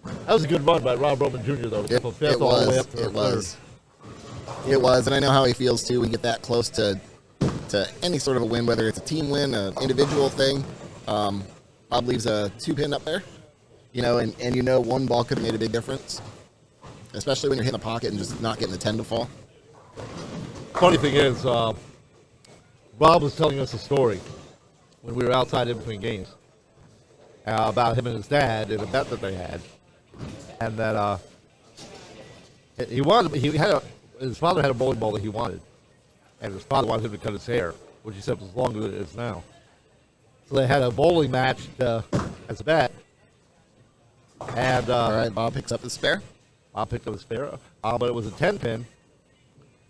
That was a good run by Rob Roman Jr., though. It All the way up to was. It was, and I know how he feels, too, when you get that close to any sort of a win, whether it's a team win, an individual thing. Bob leaves a 2-pin up there, you know, and you know one ball could have made a big difference, especially when you're hitting the pocket and just not getting the 10 to fall. Funny thing is, Rob was telling us a story when we were outside in between games about him and his dad in a bet that they had. And that his father had a bowling ball that he wanted, and his father wanted him to cut his hair, which he said was longer than it is now. So they had a bowling match as a bet, and All right, Bob picks up the spare. Bob picked up a spare, but it was a 10-pin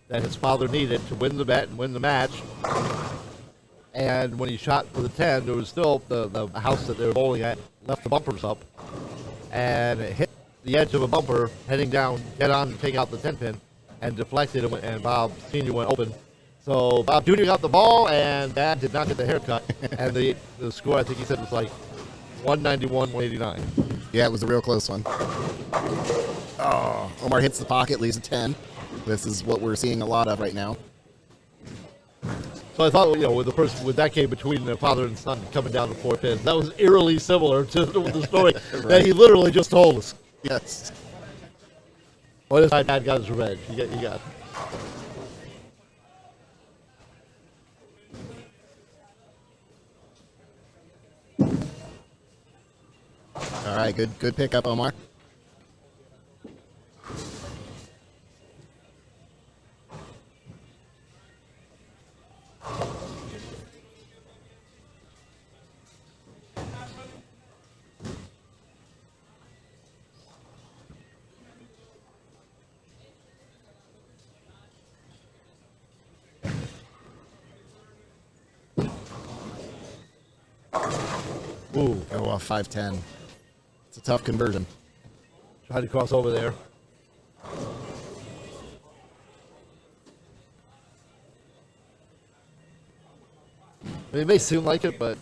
that his father needed to win the bet and win the match. And when he shot for the 10, there was still the house that they were bowling at left the bumpers up, and it hit the edge of a bumper heading down, get on to take out the 10-pin, and deflected, and Bob Sr. went open. So Bob Jr. got the ball, and Dad did not get the haircut. And the score, I think he said, was like 191, 189. Yeah, it was a real close one. Oh, Omar hits the pocket, leaves a 10. This is what we're seeing a lot of right now. So I thought, with that game between the father and son coming down the 4 pins, that was eerily similar to the story that he literally just told us. Yes. Well, this time Dad got his revenge. You got. All right, good pickup, Omar. Ooh, Oh, 5-10. It's a tough conversion. tried to cross over there. I mean, it may seem like it, but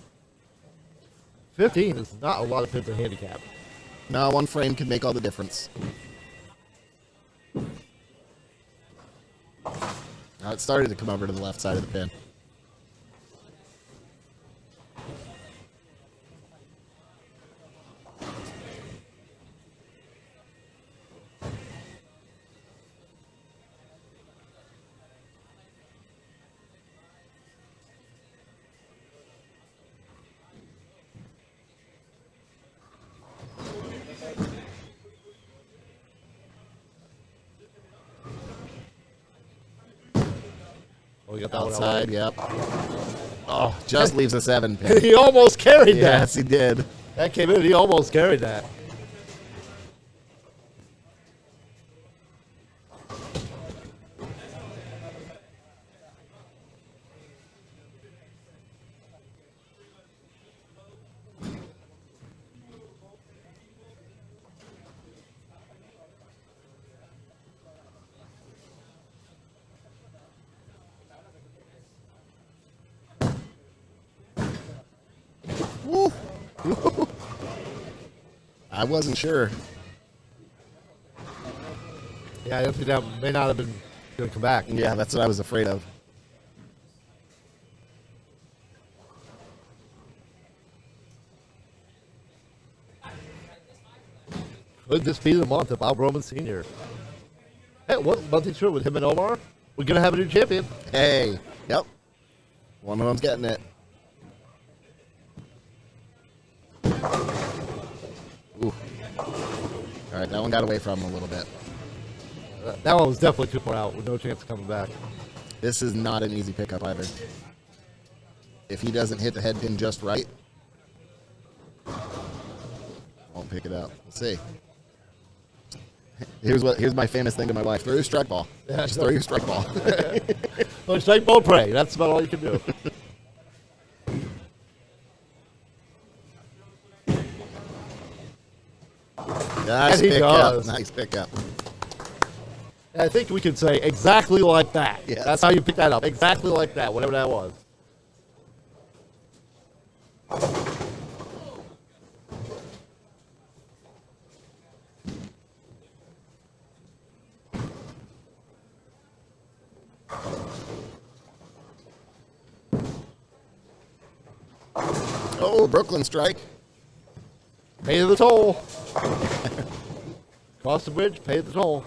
15 is not a lot of pins in handicap. No, one frame can make all the difference. Now it started to come over to the left side of the pin. Oh, we got that one Outside, outside. yep. Oh, just leaves a 7 pin. He almost carried Yes, that. he did. That came in. He almost carried that. Woo. I wasn't sure. Yeah, I think that may not have been going to come back. Yeah, that's what I was afraid of. Could this be the month of Bob Roman Sr.? Hey, what month is true with him and Omar? We're going to have a new champion. Hey, yep. One of them's getting it. Ooh. All right, that one got away from him a little bit. That one was definitely too far out with no chance of coming back. This is not an easy pickup either. If he doesn't hit the head pin just right, won't pick it up. Let's see. Here's my famous thing to my wife: throw your strike ball. Yeah, Just throw your strike ball. Well, strike, ball, pray. That's about all you can do. Nice And he pickup. does. Nice pickup. I think we can say exactly like that. Yes. That's how you pick that up. Exactly like that, whatever that was. Oh, Brooklyn strike. Pay the toll. Cross the bridge, pay the toll.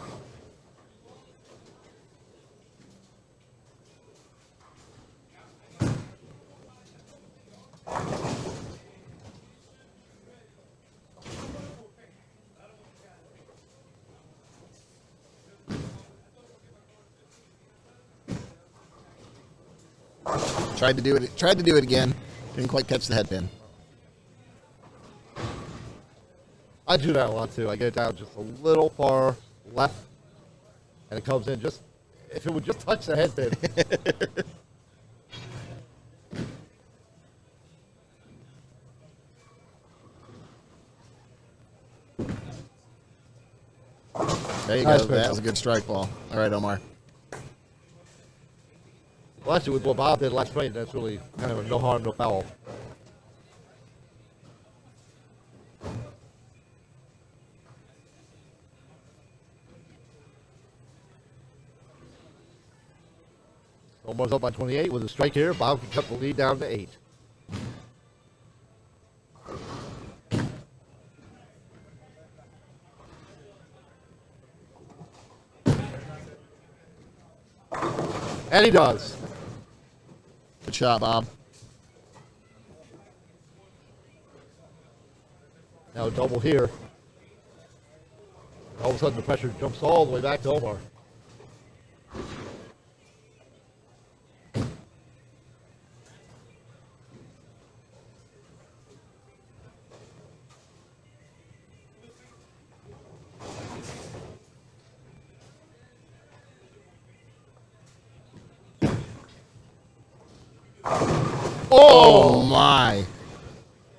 Tried to do it again. Didn't quite catch the head pin. I do that a lot too. I get it down just a little far left, and it comes in just, if it would just touch the head pin. There you Nice go. That pickup. was a good strike ball. All right, Omar. Well, actually, with what Bob did last night, that's really kind of a no harm, no foul. Omar's up by 28 with a strike here. Bob can cut the lead down to 8. And he does. Good shot, Bob. Now a double here. All of a sudden the pressure jumps all the way back to Omar. Oh my.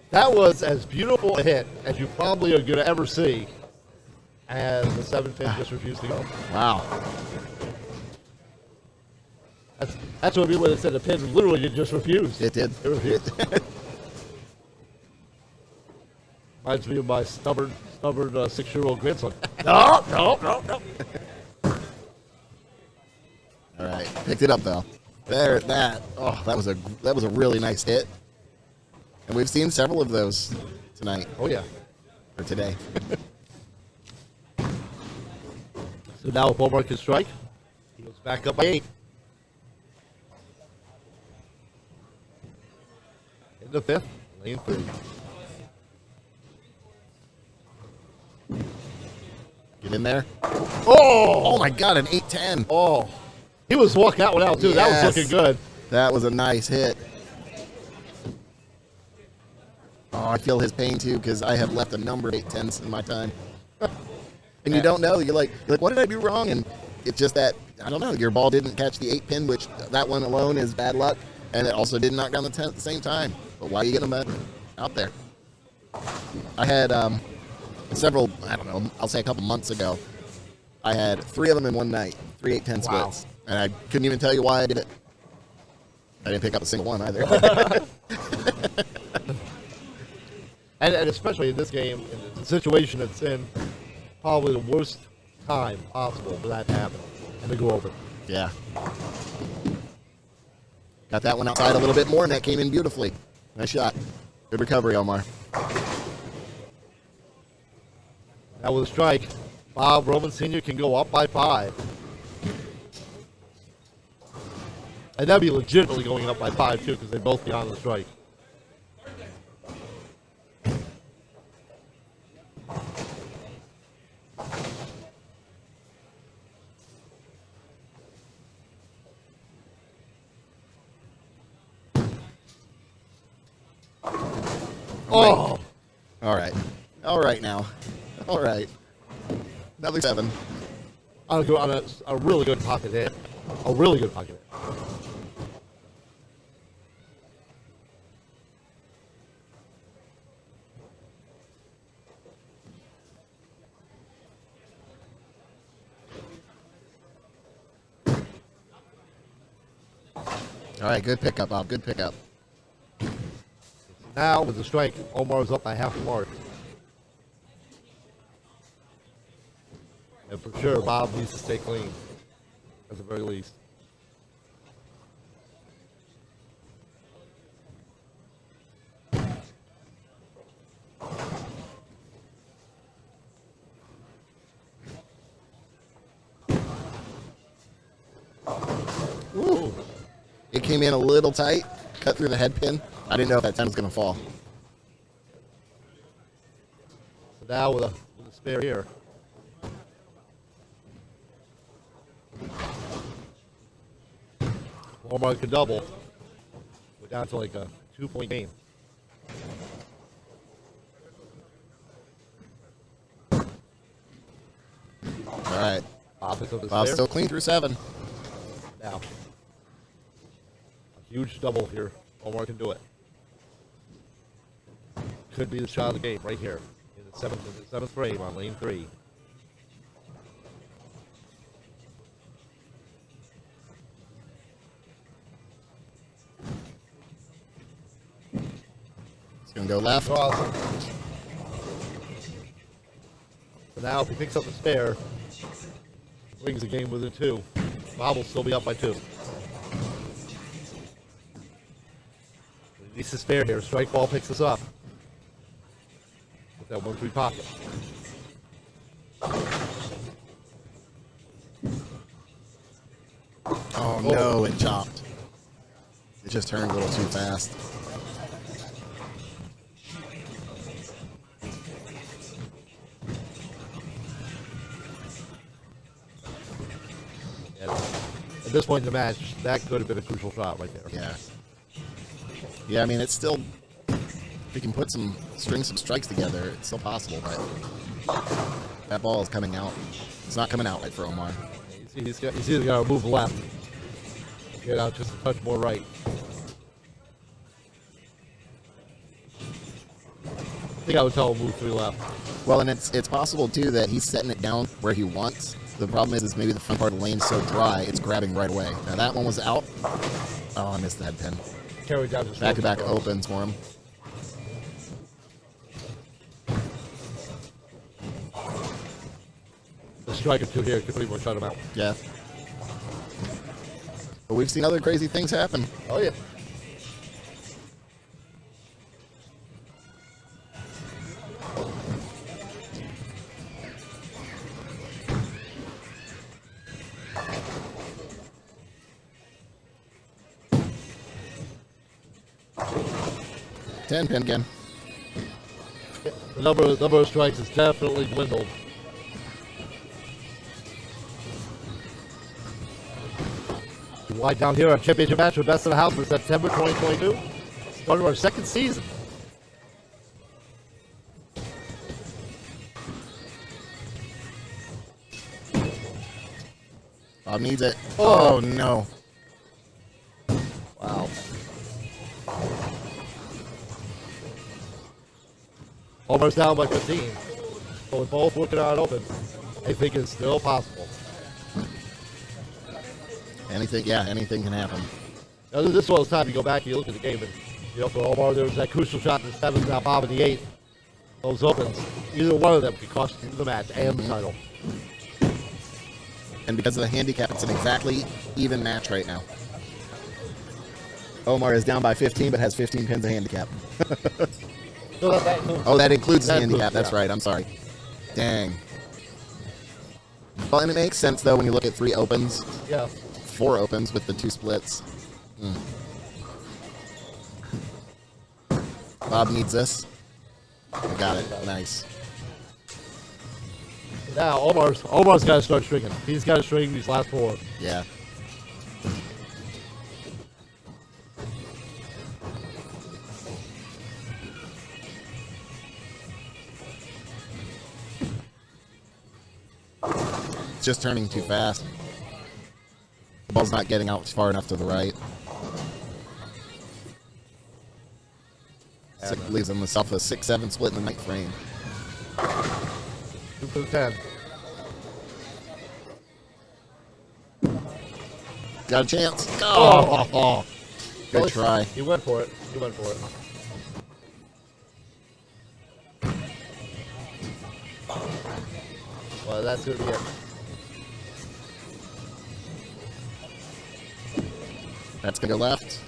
That was as beautiful a hit as you probably are going to ever see. And the 7-pin just refused to go. Wow. That's what people said. The pin literally just refused. It did. It refused. Reminds me of my stubborn 6-year-old grandson. No. All right. Picked it up though. There, that. Oh, that was a really nice hit. And we've seen several of those tonight. Oh yeah. Or today. So now if Omar can strike, he goes back up by 8. In the 5th, lane 3. Get in there. Oh! Oh my God, an 8-10. Oh. He was walking that one out too. Yes. That was looking good. That was a nice hit. Oh, I feel his pain too because I have left a number of 8-10s in my time. And you don't know. You're like, what did I do wrong? And it's just that, I don't know, your ball didn't catch the 8-pin, which that one alone is bad luck. And it also didn't knock down the 10 at the same time. But why are you getting them out there? I had several, I don't know, I'll say a couple months ago, I had 3 of them in one night, 3 8-10 Wow. splits. And I couldn't even tell you why I did it. I didn't pick up a single one either. And especially in this game, in the situation it's in, probably the worst time possible for that to happen and to go over. Yeah. Got that one outside a little bit more, and that came in beautifully. Nice shot. Good recovery, Omar. Now with a strike, Bob Roman Sr. can go up by 5. And that'd be legitimately going up by 5 too, because they'd both be on the strike. Oh! All right. All right now. All right. Another 7. On a really good pocket hit. A really good pocket hit. All right, good pickup, Bob. Good pickup. Now with the strike, Omar's up by half a mark. And for sure, Bob needs to stay clean, at the very least. Ooh. It came in a little tight, cut through the head pin. I didn't know if that 10 was going to fall. So now with a spare here. Omar could double. We're down to like a 2-point game. All right. Bob picks up the Bob's spare. still clean through 7. Now, a huge double here. Omar can do it. Could be the shot of the game right here in the seventh frame on lane 3. It's going to go left. Awesome. So now if he picks up the spare, brings the game within 2. Bob will still be up by 2. He's to spare here. Strike ball picks us up. Put that 1-3 pocket. Oh, no, it chopped. It just turned a little too fast. And at this point in the match, that could have been a crucial shot right there. Yeah. Yeah, I mean, it's still... If you can put some strikes together, it's still possible, but that ball is coming out. It's not coming out right for Omar. He's either got to move left, get out just a touch more right. I think I would tell him move 3 left. Well, and it's possible, too, that he's setting it down where he wants. The problem is maybe the front part of the lane's so dry, it's grabbing right away. Now, that one was out. Oh, I missed that pin. Carry down just Back-to-back opens for him. The strike or two here could pretty much shut him out. Yeah. But we've seen other crazy things happen. Oh, yeah. Ten pin again. The number of strikes has definitely dwindled. Wide down here, our championship match for Best of the House for September 2022. Starting our second season. Bob needs it. Oh, no. Wow. Almost down by 15. But with both working out open, I think it's still possible. Anything can happen. Now, this was time to go back and you look at the game. And, for Omar, there was that crucial shot in the 7th, now Bob in the 8th. Those opens. Either one of them could cost you the match and the title. And because of the handicap, it's an exactly even match right now. Omar is down by 15, but has 15 pins of handicap. So That includes the handicap. includes, That's yeah. right. I'm sorry. Dang. Well, and it makes sense, though, when you look at 3 opens, Yeah. 4 opens with the 2 splits. Bob needs this. Got it. Nice. Now, Omar's got to start stringing. He's got to string these last 4. Yeah. It's just turning too fast. The ball's not getting out far enough to the right. Leaves himself a 6-7 split in the 9th frame. 2 for the 10. Got a chance. Oh. Good try. He went for it. Well, that's going to be it. That's going to go left.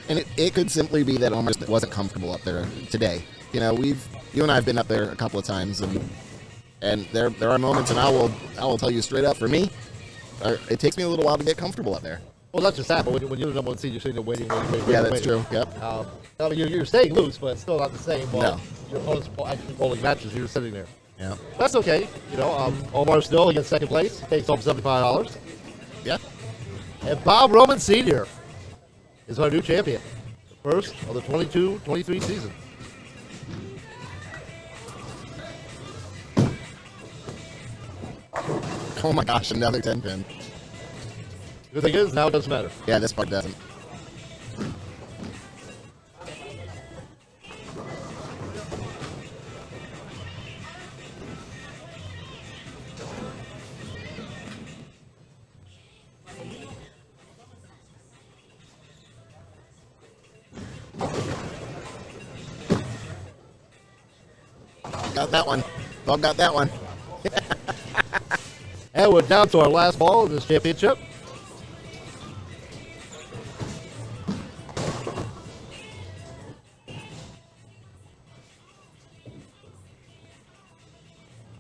And it could simply be that Omar wasn't comfortable up there today. You know, you and I have been up there a couple of times, and there are moments, and I will tell you straight up, for me, it takes me a little while to get comfortable up there. Well, not just that, but when you're the number 1 seed, you're sitting there waiting. Yeah, that's true. Yep. I mean, you're staying loose, but it's still not the same. Well, No. Your opponent's actually bowling matches, you're sitting there. Yeah. That's okay. Omar still against second place, takes home $75. Yeah. And Bob Roman Sr. is our new champion. The first of the 22-23 season. Oh my gosh, another 10 pin. The thing is, now it doesn't matter. Yeah, this part doesn't. Got that one. Bob got that one. And we're down to our last ball in this championship.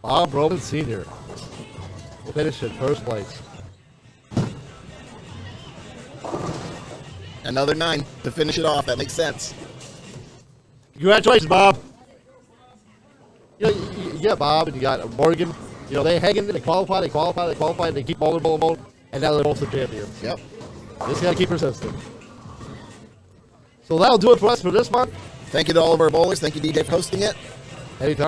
Bob Roman Sr. will finish in first place. Another 9 to finish it off. That makes sense. Congratulations, Bob. You got Bob and you got Morgan. They hang in, they qualify, and they keep bowling, and now they're both the champions. Yep. Just got to keep persistent. So that'll do it for us for this month. Thank you to all of our bowlers. Thank you, DJ, for hosting it. Anytime.